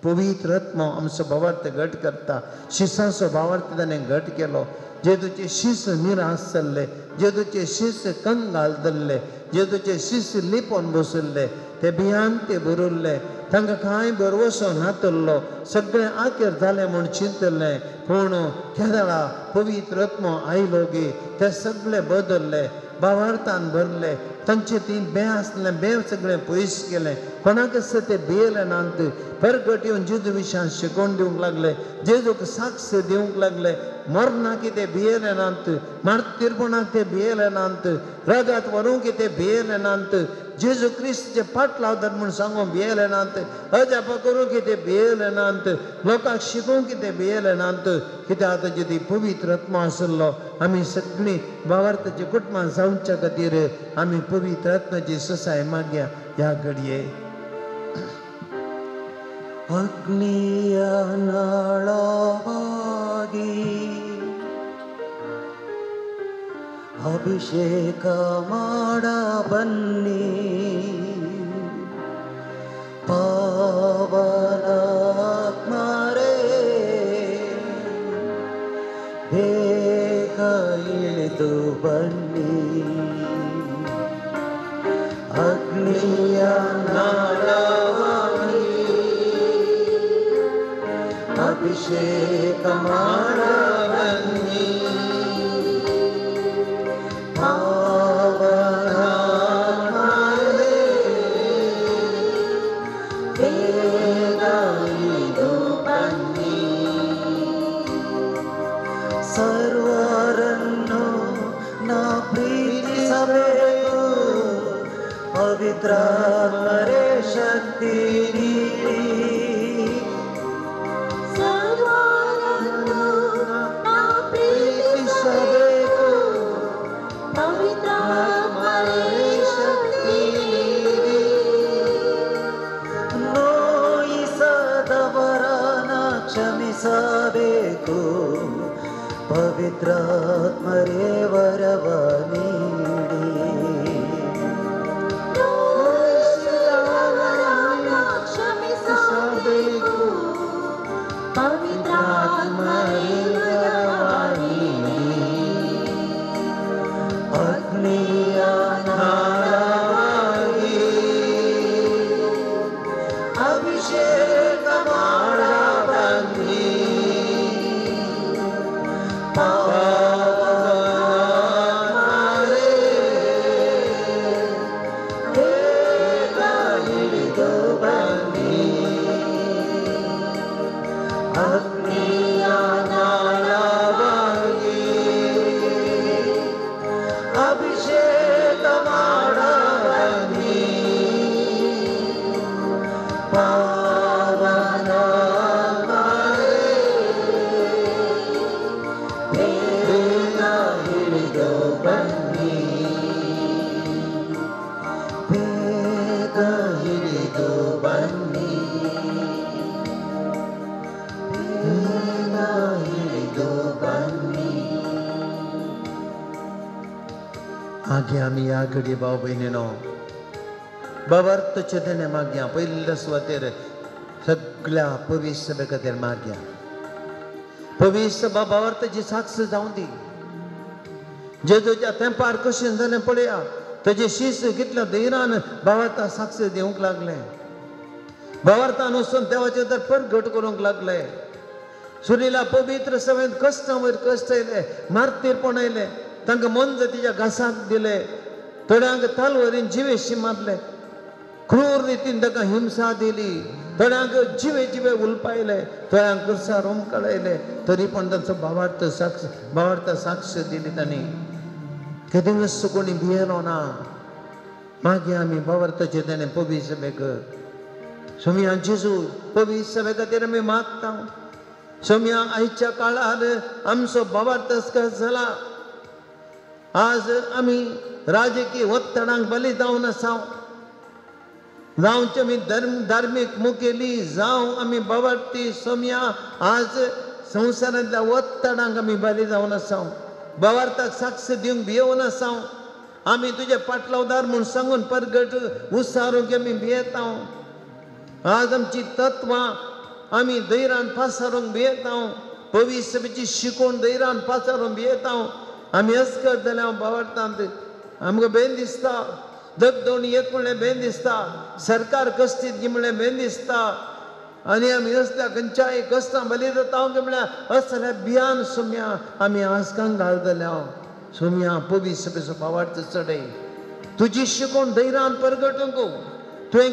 पवित्र आत्मो आमचो भावार्थ घट करता शिसाचो भावार्थ ताणें घट केलो जेदूचे शीस निराश जाल्ले जेदूचे शीस कंगाल जाल्ले जेदूचे शीस लिपोवन बसुल्ले ते भियान ते बरयल्ले तांकां कांय बरवसो नातल्लो सगळें आखेर जालें म्हूण चिंतलें पूण केदळा पवित्र आत्मो आयलो गे ते सगळें बदल्ले भावार्थान भरले तांचे ती बे आसलें बे सगळें पयस केलें कोणाक आसता ते भियेले नात परगट येवन जेजू विशयान शिकोवन दिवंक लागले जेजूक साक्ष दिवंक लागले मरणाक ते भियेले नात मार्तिरपणाक ते भियेले नात रगात व्हरूंक ते भियेले नात जेजू क्रिस्तचे फाट लावतात म्हूण सांगूंक भियेले नात अजाप करूंक ते भियेले नात लोकांक शिकोवंक ते भियेले नात कित्याक आतां जेदी पवित्र आत्मा आसलो आमी सगळीं भावार्थाचे कुटुंबां जावच्या खातीर आमी पवित्र आत्म्याची ससाय मागया ह्या घडये ಅಗ್ನಿಯ ನಾಳವಾಗಿ ಅಭಿಷೇಕ ಮಾಡ ಬನ್ನಿ ಪಾವನಾತ್ಮರೇ ಬೇಗ ಇಳಿದು ಬನ್ನಿ ಅಗ್ನಿಯ ನಾಳವಾಗಿ ಅಭಿಷೇಕ ಮಾಡ ಬನ್ನಿ ಪಾವನಾತ್ಮರೇ ಬೇಗ ಇಳಿದು ಬನ್ನಿ ಸರ್ವರನ್ನು ನಾ ಪ್ರೀತಿಸಬೇಕು ಪವಿತ್ರಾತ್ಮರೇ ಶಕ್ತಿ ನೀಡಿ ಕ್ಷಮಿಸಬೇಕು ಪವಿತ್ರಾತ್ಮರೇ ವರವ ನೀಡಿ ಕ್ಷಮಿಸಬೇಕು ಪವಿತ್ರಾತ್ಮರೇ ವರವ ನೀಡಿ ಅಗ್ನಿಯ ನಾಳವಾಗಿ ಅಭಿಷೇಕ ಮಾಡ ಬನ್ನಿ ಪಾವನಾತ್ಮರೇ ಬೇಗ ಇಳಿದು ಬನ್ನಿ ಅಗ್ನಿಯ ನಾಳವಾಗಿ ಅಭಿಷೇಕ ಮಾಡ ಬನ್ನಿ ಪಾವನಾತ್ಮರೇ ಬೇಗ ಇಳಿದು ಬನ್ನಿ ಬೇಗ ಹಿಡಿದು ಬನ್ನಿ ಬೇಗ ಹಿಡಿದು ಬನ್ನಿ. आगे आम्ही या घडी भाऊ बहिणीनो बाबार्थच्या देणे माग्या पहिल्या सुवातेर सगळ्या पवित्र सभेखातीर माग्या पवित्र बाबार्थाची साक्ष जाऊन दी. जेजूच्या तेंपार कशें जालें पळया तेजे शिश्य कितल्या धैर्यान भावार्था साक्ष दिवंक लागले. भावार्थान वचून देवाचे तर परगट करूंक लागले. सुनीला पवित्र सभेंत कश्टां वयर कश्ट येयले, मारतीरपण येयले, तांकां मन जातीच्या घासाक दिले, थोड्यांक तालवरीन जिवेशी मारले, क्रूर रितीन ताका हिंसा दिली, थोड्यांक जिवे उलपायले, थोड्यांक कुर्सार रोमकळयले, तरी पण तांचो भावार्थ साक्ष दिली तांणी. केन्नाच कोणी भियेलो ना. मागीर आमी भावार्थाचे देणे पवित्र सभेक सोम्या जेजू पवित्र सभे खातीर आमी मागता. सोम्या आयच्या काळार आमचो भावार्थ जाला. आज आमी राजकीय वत्तडांक बली जावन आसा, जावचे आमी धार्मीक मुखेली जावं आमी भावार्थी सोम्या आज संवसारांतल्या वत्तडांक आमी बली जावन आसा. भावार्थाक साक्ष दिवंक भियेवन आसा. आमी तुजे पाटलावदार म्हूण सांगून परगट उसारूंक आमी भियेता. आज आमची तत्वां आमी धैर्यान पासारूंक भियेता. पवित्र सभेची शिकोवण धैर्यान पासारूंक भियेता. आमी अस्कर जाल्यार भावार्थांत आमकां बेन दिसता. दगदोणी एक म्हणलें बेन दिसता, सरकार कश्टीत गी म्हणलें बेन दिसता, आनी आमी असल्या खंयच्याय कश्टां बली जाता म्हळ्यार असल्या भियान सोम्या आमी आसकांक घाल जाल्या. सोम्या पवित्र सभेचो भावार्थ चडय. तुजी शिकोवण धैर्यान परगटूंक तुवें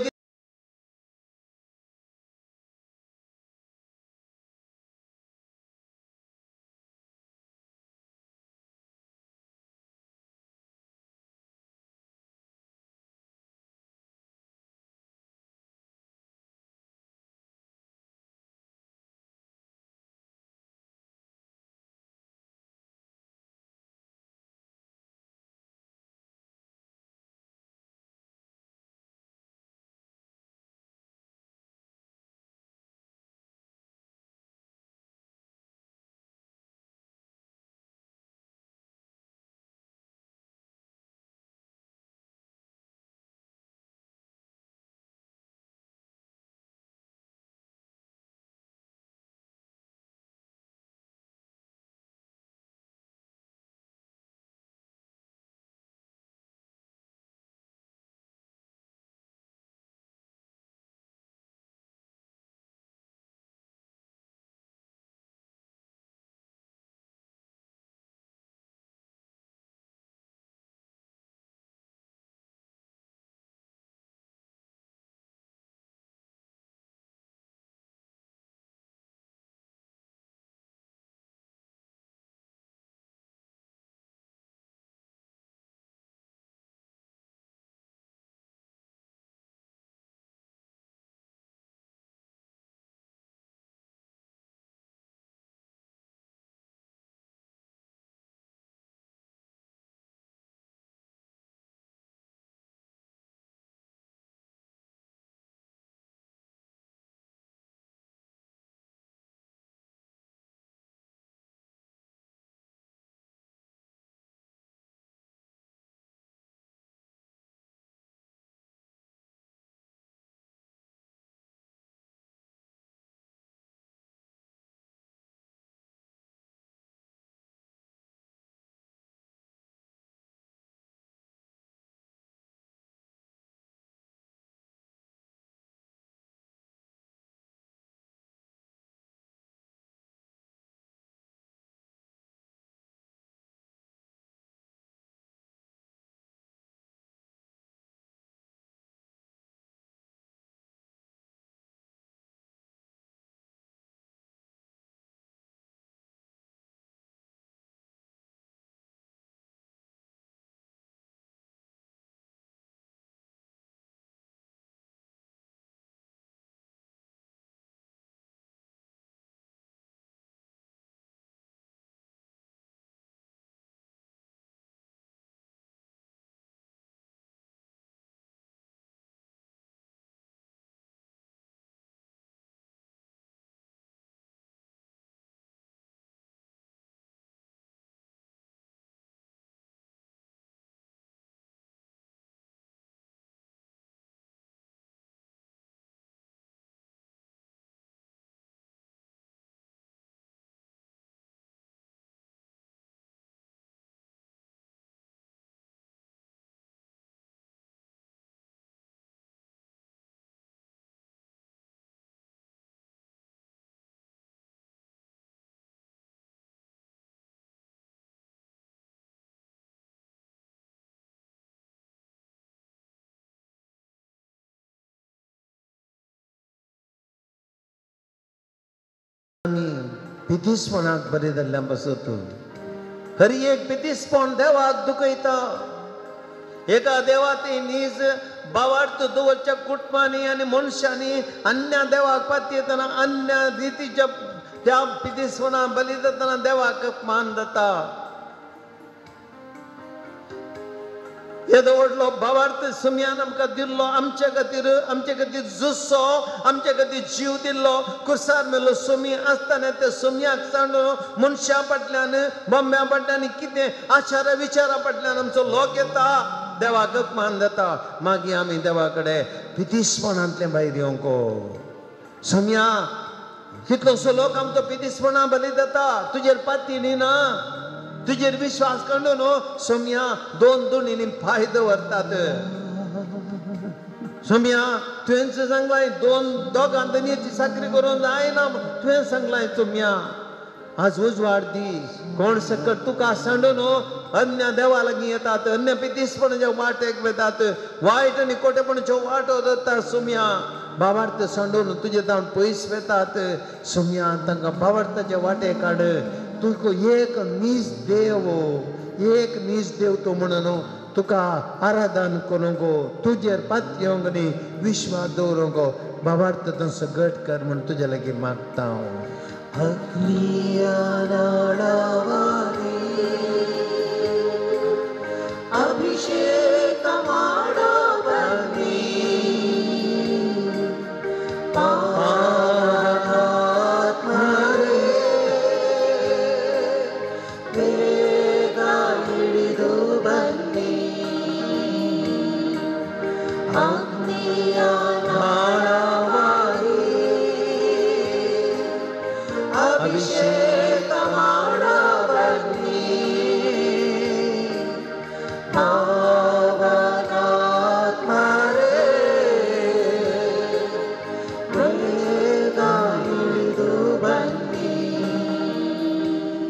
पितीसपणाक बरे जाल्ल्यान बसत खरी एक पितीसपण देवाक दुखयता एका देवाती नीज बावार्थ दवरच्या कुटुंबांनी आणि मनशांनी अन्य देवाक पातयतना अन्य रितीच्या त्या पितीसपणा बली जातना देवाक मान जाता येदो व्हडलो भावार्थ सुमयान आमकां दिल्लो आमचे खातीर जुस्सो आमचे खातीर जीव दिल्लो कुर्सार मेलो सुमी आसतना त्या सुमयाक सांडून मनशां फाटल्यान बॉम्ब्या फाटल्यान कितें आचारा विचारा फाटल्यान आमचो लोक येता देवाक मान जाता मागीर आमी देवा कडेन पितीसपणांतले भायर येवंको सुमया कितलोसो लोक आमचो पितीसपणा बली जाता तुजेर पाती न्ही ना तुजेर विश्वास करून सोम्या दोन दोनींनी पांय दवरतात सोम्या तुवें सांगलाय दोगां दनयेची साखरी करून जायना तुवें सांगलाय सोम्या आज उजवाड दीस कोण सकट तुका सांडून अन्य देवा लागीं येतात अन्य पितीसपणाच्या वाटेक वेतात वायट आनी खोटेपणाच्यो वाटो धरतात सोम्या भावार्थ सांडून तुजे जावन पयस वेतात सोम्या तांकां भावार्थाचे वाटे काड तुका एक नीज देव तो म्हणून तुका आराधन करूंक तुजेर पात येवंक न्ही विश्वास दवरूंक भावार्थ तसो घट कर म्हण तुजे लागीं मागता अभिषेक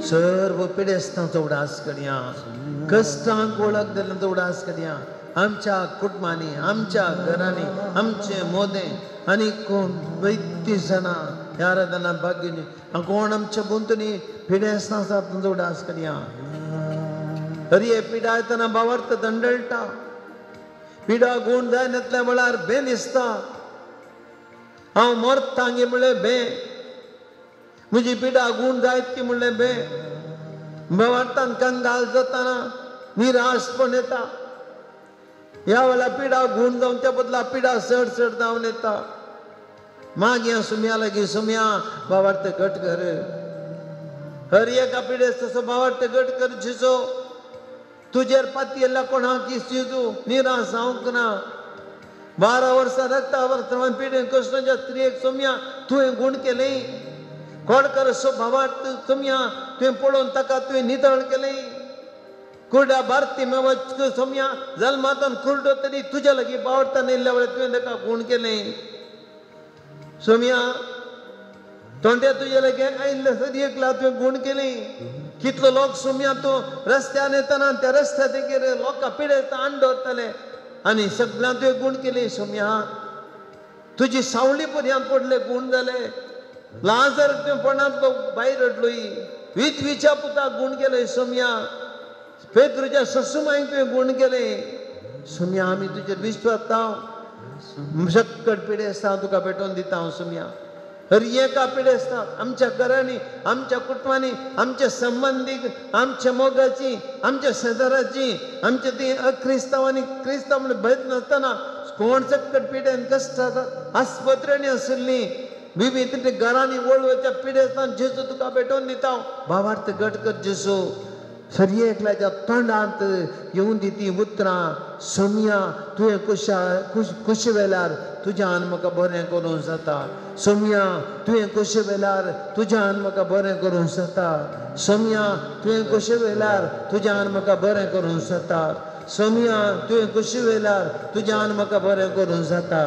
सर्व पिडेस्तांचो उडास करया कश्टांक वळख दिल्ल्याचो उडास करया आमच्या कुटुंबांनी आमच्या घरांनी आमचे मोदे आनी कोण वैती जाणां ह्या आराधना भाग्य कोण आमच्या बुंतनी पिडेस्तां आसा तांचो उडास करया अरे हे पिडा येतना भावार्थ दंडळटा पिडा गुण जाय नातल्या वेळार भेन दिसता हांव मरता गे म्हणलें भे म्हजी पिडा गुण जायत ती म्हणलें बे भावार्थान कंगाल जातना निराशपण येता ह्या वेळा पिडा गुण जावन त्या बदला पिडा चड जावन येता मागीर सुम्या लागीं सुम्या भावार्थ घट कर हर एका पिडेस तसो भावार्थ घट कर जिजो तुजेर पाती येयल्ल्या कोणाक जिजू निराश जावंक ना 12 वर्सां रक्ता वर्तमान पिडेन कृष्णाच्या स्त्रियेक सुम्या तुवें गुण केलें कोडकर सो भावार्थ सुम्या तुवें पळोवन ताका तुवें नितळ केलें कुर्डा भारती मेवच सोम्या जल्मातून कुर्डो तरी तुज्या लागीं भावार्थान येयल्ल्या वेळार तुवें ताका गुण केलें सोम्या तोंड्या तुजे लागीं आयिल्ल्या सदयेक तुवें गुण केलें कितलो लोक सोम्या तूं रस्त्यान येतना त्या रस्त्या देगेर लोकां पिडेस्तां आण दवरताले आनी सगळ्यांक तुवें गुण केलें सोम्या तुजी सावळी पर्यंत पडले गुण जाले लाजर तुवें पणांतलो भायर हाडलोय विचा पुताक गुण केलें सोम्या पेद्रूच्या ससूमायक तुवें गुण केलें सोम्या आमी तुजेर विश्वास हांव सकट पिडेस्तां तुका भेटोवन दिता हांव सोम्या हर एका पिडेस्तां आमच्या घरांनी आमच्या कुटुंबांनी आमच्या संबंदीक आमच्या मोगाची आमच्या शेजाराची आमच्या ती अक्रिस्तांव आनी क्रिस्तांव म्हणून भयत नासतना कोण सकट पिड्यान कश्ट आस्पत्र्यांनी आशिल्लीं विविध घरांनी वळवच्या पिडेस्तान जेजू तुका भेटोवन दिता भावार्थ घट कर जेजू सरी एकल्याच्या तोंडांत येवन दी ती उतरां सोम्या तुवें कुशी वेल्यार तुज्यान म्हाका बरें करूंक जाता सोम्या तुवें कुशी वेल्यार तुज्यान म्हाका बरें करूंक जाता सोम्या तुवें कुशी वेल्यार तुज्यान म्हाका बरें करूंक जाता सोम्या तुवें कुशी वेल्यार तुज्यान म्हाका बरें करूंक जाता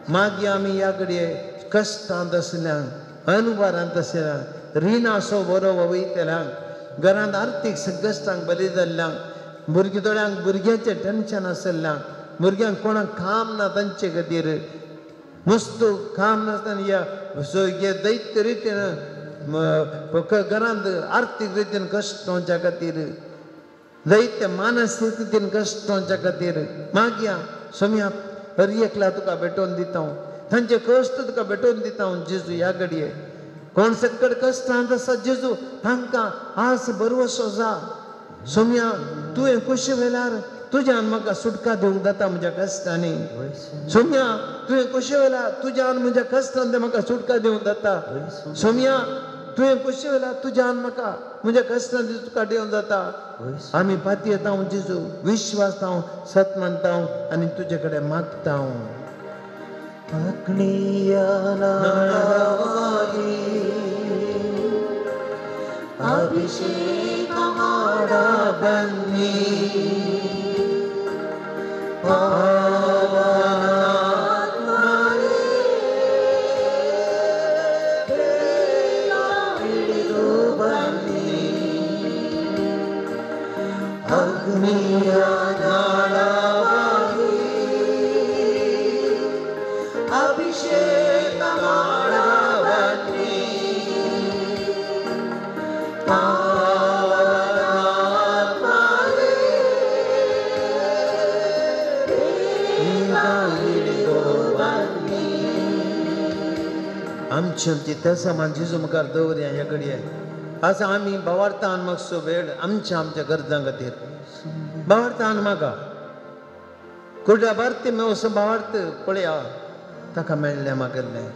मागीर आमी ह्या कडेन कश्टांत आसल्यांक अनुभवांत आसल्यांक रिणाचो बरो वयतल्यांक घरांत आर्थीक संकश्टांक बली जाल्ल्यांक भुरगीं थोड्यांक भुरग्याचें टेन्शन आसल्ल्यांक भुरग्यांक कोणाक काम ना तांचे खातीर मस्त काम नासतना हे दैत्य रितीन घरांत आर्थीक रितीन कश्टांच्या खातीर दैत्य मानसीक रितीन कश्टांच्या खातीर मागया सोम्या हर एकला तुका भेटोवन दिता तांचे कश्ट तुका भेटोवन दिता जेजू ह्या घडये कोण सकट कश्टांत आसा जेजू तांकां आज बरवसो जा सोम्या तुवें कशें वेल्यार तुज्यान म्हाका सुटका दिवंक जाता म्हज्या कश्टांनी सोम्या तुवें कशें वेल्यार तुज्यान म्हज्या कश्टांत म्हाका सुटका दिवंक जाता सोम्या तुवें कशें वेल्यार तुज्यान म्हाका म्हज्या कश्टांनी सुटका दिवंक जाता आमी पाती येता जेजू विश्वास हांव सत मानता आनी तुजे कडेन मागता ಅಭಿಷೇಕ ಮಾಡ ಬನ್ನಿ ಹಿಡಿದು ಬನ್ನಿ ಅಗ್ನಿಯ ನಾಳವಾಗಿ ಅಭಿಷೇಕ ಮಾಡ ಬನ್ನಿ आमच्या त्या समान जेजू मुखार दवरया ह्या घडये आज आमी भावार्थान मागचो वेळ आमच्या गरजां खातीर भावार्थान मागा कुड्या भारती मेवसो भावार्थ पळया ताका मेळ्ळें मागल्लें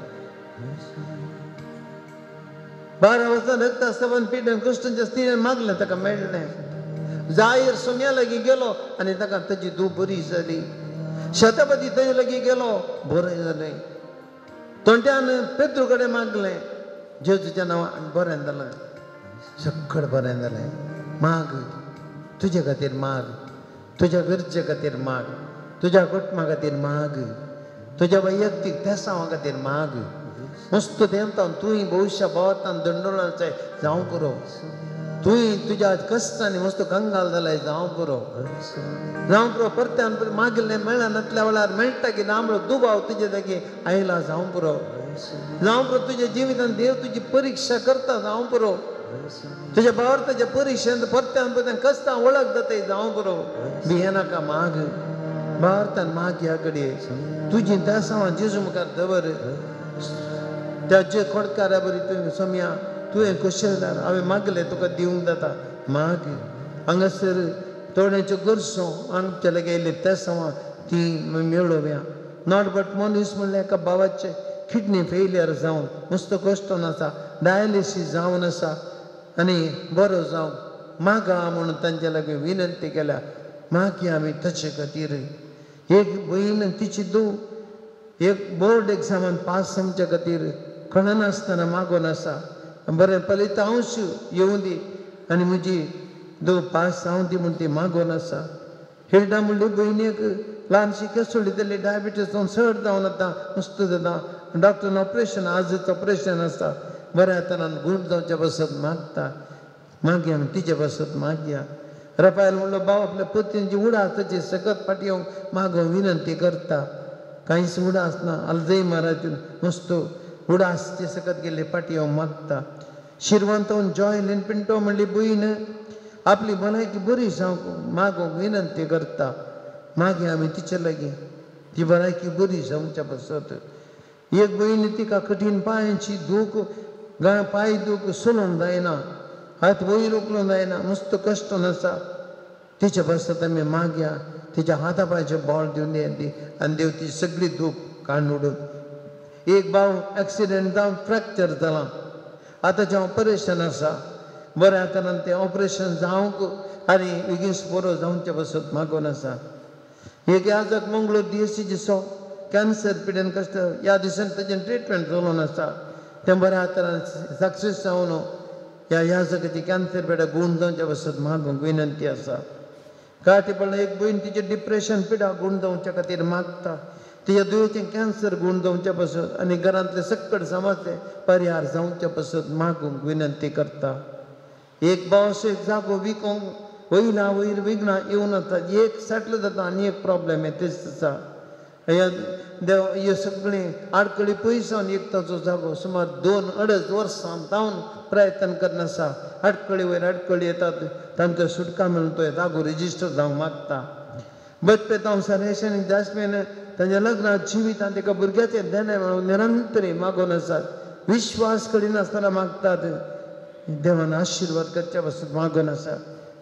12 वर्सां रक्त आसतना पिड्यान कश्टांच्या स्त्रीन मागलें ताका मेळ्ळें जाहीर सोम्या लागीं गेलो आनी ताका ताजी धूव बरी जाली शतपती ताजे लागीं गेलो बरें जालें तोंड्यान पेद्रू कडेन मागलें जेजूच्या नांवान बरें जालें सकट बरें जालें माग तुजे खातीर माग तुज्या गरजे खातीर माग तुज्या कुटुंबा खातीर माग तुज्या वैयक्तीक पेसांवा खातीर माग मस्त देंवता तुवें भविश्य भोंवतान दंडोळाचें जावं पुरो तुवें तुज्या कश्टांनी मस्त कंगाल जाल्यार जावं पुरो परत्यान मागिल्लें मेळना नातल्या वेळार मेळटा की नामळो दुबाव तुजे जागी आयला जावं पुरो तुज्या जिवितान देव तुजी परिक्षा करता जावं पुरो तुज्या भावार्थाच्या परिक्षेंत परत्यान कश्टां वळख जाता जावं पुरो भियेनाका माग भावार्थान माग ह्या घडये तुजी दासांवां जेजू मुखार दवर त्या जे खोडकारा बरी तुवें सोम्या तुवें कशें हांवें मागलें तुका दिवंक जाता माग हांगासर थोड्याच्यो गरजो आमचे लागीं येयले त्या सवां ती मेळोव्या नॉट बट मनीस म्हणलें एका भावाचें किडनी फेलियर जावन मस्त कश्टान आसा डायलिसीस जावन आसा आनी बरो जावं मागा म्हणून तांचे लागीं विनंती केल्या मागया आमी ताचे खातीर एक भयण तिची धूव एक बोर्ड एग्जामान पास जावचे खातीर कळनासतना मागोन आसा बरें फलितांश येवं दी आनी म्हजी धूव पास जावं दी म्हूण ती मागोन आसा हिल्डा म्हणली भयणीक ल्हानशी केसोडी जाली डायबिटीज जावन चड जावन आतां मस्त जाता डॉक्टरान ऑपरेशन आजच ऑपरेशन आसा बऱ्या तरान गूण जावचे बसत मागता मागया आमी तिचे बसत मागया रपायल म्हणलो भाव आपल्या पत्नीची उडास ताची सकत फाटी येवंक मागो विनंती करता कांयच उडास ना अल्झायमराची मस्त उडासचे सकत गेले फाटी येवंक मागता शिरवंतवन जॉय लेन पिंटो म्हणली भयण आपली भलायकी बरी जावंक मागोंक विनंती करता मागया आमी तिचे लागीं ती भलायकी बरी जावच्या बसत एक भयण तिका कठीण पांयांची दूख पांय दूख सोलोवंक जायना हात वयर उखलूंक जायना मस्त कश्टान आसा तिचे बसत आमी मागया तिच्या हाता पांयाचे बॉल दिवन दी आनी देव ती सगळी दूख काडून उडोवन एक भाव एक्सिडेंट जावन फ्रॅक्चर जालां आतांचें ऑपरेशन आसा बऱ्या तरान तें ऑपरेशन जावंक आनी बेगीन बरो जावचे बसत मागोन आसा एक याजक मंगळूर DSC दिसो कॅन्सर पिड्यान कश्ट ह्या दिसान ताचें ट्रिटमेंट चलोवन आसा तें बऱ्या तरान सक्सेस जावन ह्या याजकाची कॅन्सर पिड्या गूण जावचे बसत मागोंक विनंती आसा काटी पडलें एक भयण तिचें डिप्रेशन पिड्या गूण जावचे खातीर मागता तिच्या दुयेचें कॅन्सर गूण जावचे बसत आनी घरांतले सकट समाजचे परिहार जावचे बसत मागूंक विनंती करता एक भाव असो एक जागो विकोंक वयल्या वयर विघ्नां येवन वता एक सेटल जाता आनी एक प्रॉब्लेम येतेच आसा या देव हे सगळे आडकळी पयसावन एकताचो जागो सुमार 2-2.5 वर्सां जावन प्रयत्न करनासा आडकळी वयर आडकळी येतात तांकां सुटका मेळून तो जागो रेजिस्टर जावंक मागता बट हांव सर्वेशान जास्मेन तांच्या लग्नात जिवितांत एका भुरग्याचें देणें मेळून निरंतरी मागून आसात विश्वास करिनासतना मागतात देवान आशिर्वाद करच्या पासून मागून आसा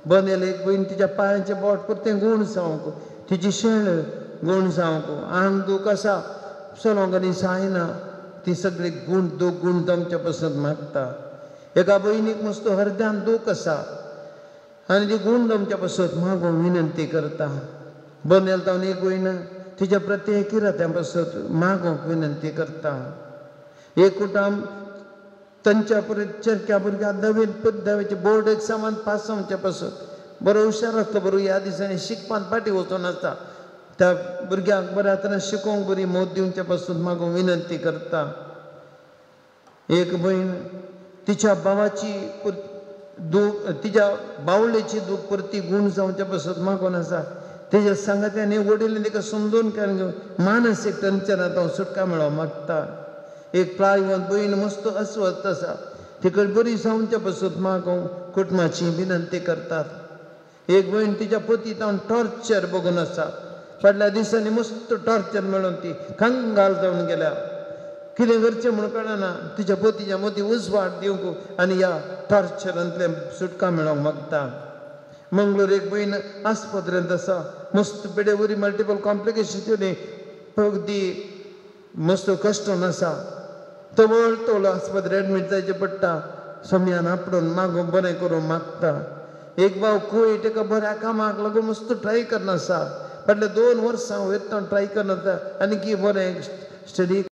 बनेल एक भयण तिच्या पांयाचें बोट परतें गूण जावंक तिची शेण गूण जावंक आंग दूख आसा चलोंक आनी जायना ती सगळी दूख गूण जमच्या पासून मागता एका भयणीक मस्तो हृदयान दूख आसा आनी ती गूण जमच्या पासून मागून विनंती करता बनेल जावन एक भयण तिच्या प्रत्येक इरात्या पासून मागोवंक विनंती करता एक कुटुंब तांच्या चरक्या भुरग्याक दवेचे बोर्ड एग्जामान पास जावचे पासून बरो हुशार आसलो बरो ह्या दिसांनी शिकपाक फाटी वचून आसता त्या भुरग्याक बऱ्या तरेन शिकोवंक बरी मोद दिवचे पासून मागून विनंती करता एक भयण तिच्या भावाची दूख तिच्या बावळेची दूख परती गूण जावचे पासून मागून आसा तेज्या सांगात्यांनी वडील तिका समजून घेवन मानसीक टेन्शनांत सुटका मेळोवंक मागता एक प्रायवंत भयण मस्त अस्वस्थ आसा तिका बरी जावचे पासून मागोवंक कुटुंबाची विनंती करतात एक भयण तिच्या पती जावन टॉर्चर बघून आसा फाटल्या दिसांनी मस्त टॉर्चर मेळून ती कंगाल जावन गेल्या कितें करचें म्हूण कळना तिच्या पतीच्या मदीं उजवाड दिवंक आनी ह्या टॉर्चरांतल्यान सुटका मेळोवंक मागता मंगळूर एक भयण आस्पत्रेंत आसा मस्त पेडे बरी मल्टिपल कॉम्प्लिकेशन ती मस्त कश्टून आसा तवळ आस्पत्रेंत एडमीट जावचें पडटा समयान आपणून मागून बरें करूंक मागता एक भाव कुवेट एका बऱ्या कामाक लागून मस्त ट्राय करनासा फाटल्या 2 वर्सां वयर ट्राय करनासा आनी बरें study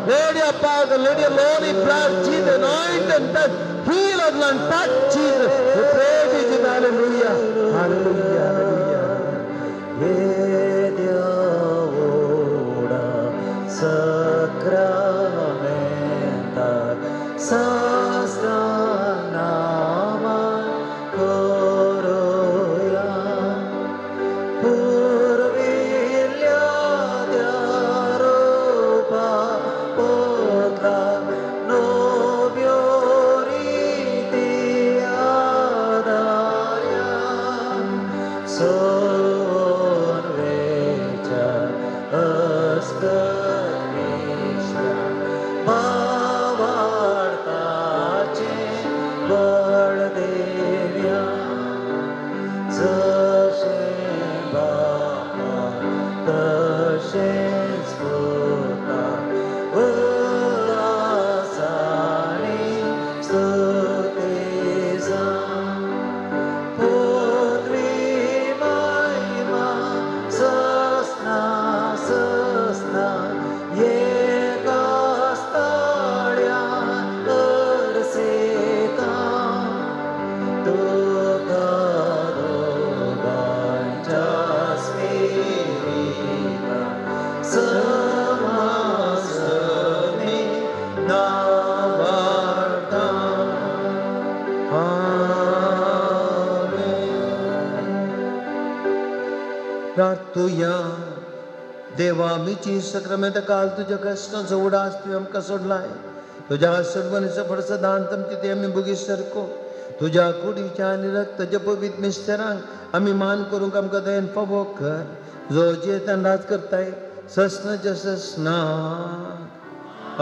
Let your power, let your Lord bless Jesus, anoint and touch, heal us and touch Jesus. We praise you, Jesus. Hallelujah. Hallelujah. Hallelujah. Ora sacramenta sastranama coroia purvilya diaropa potla novioriti adaria son vecha askanishya bavartache baldevya जसे बापा तसेच होता वरासाने स्तुतीचा पृथ्वी महिमा ससना ससना एका स्थळ्यात अरसेता तुका दोघांच्या स्मिरिता समासने नावार्था. प्रार्थूया. देवा आम्हीची सक्रमेंत काल तुझ्या कष्टांचा उडास तू आमका सोडलाय. तुझ्या सर्वांचं फडसं दान तिथे आम्ही बुगी सरको. तुझ्या कुडीच्या आणि रक्त जपवीत मिस्टरांक आम्ही मान करूंक आमकां दयेन फावो कर. जो जेतन राज करताय ससनाच्या ससना.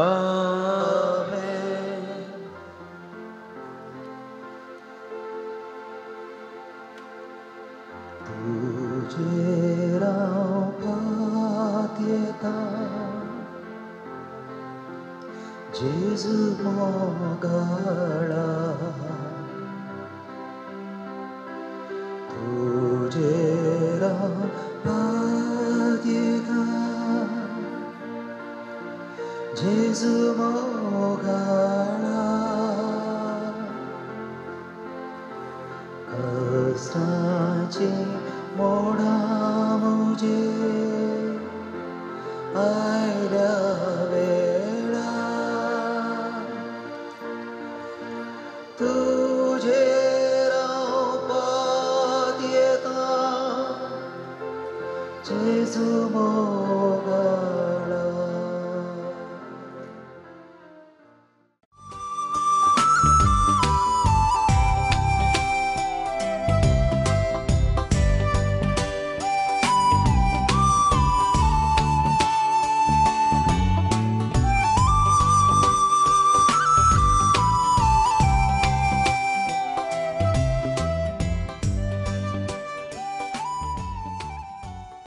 आमेन. तुझे रावपात येता जेजू मोगाळा तुझे रावपात येता जेजू मोगाळा कष्टाचे मोडा मुझे आयल्या वेळा तुझे रावपात येता जेजू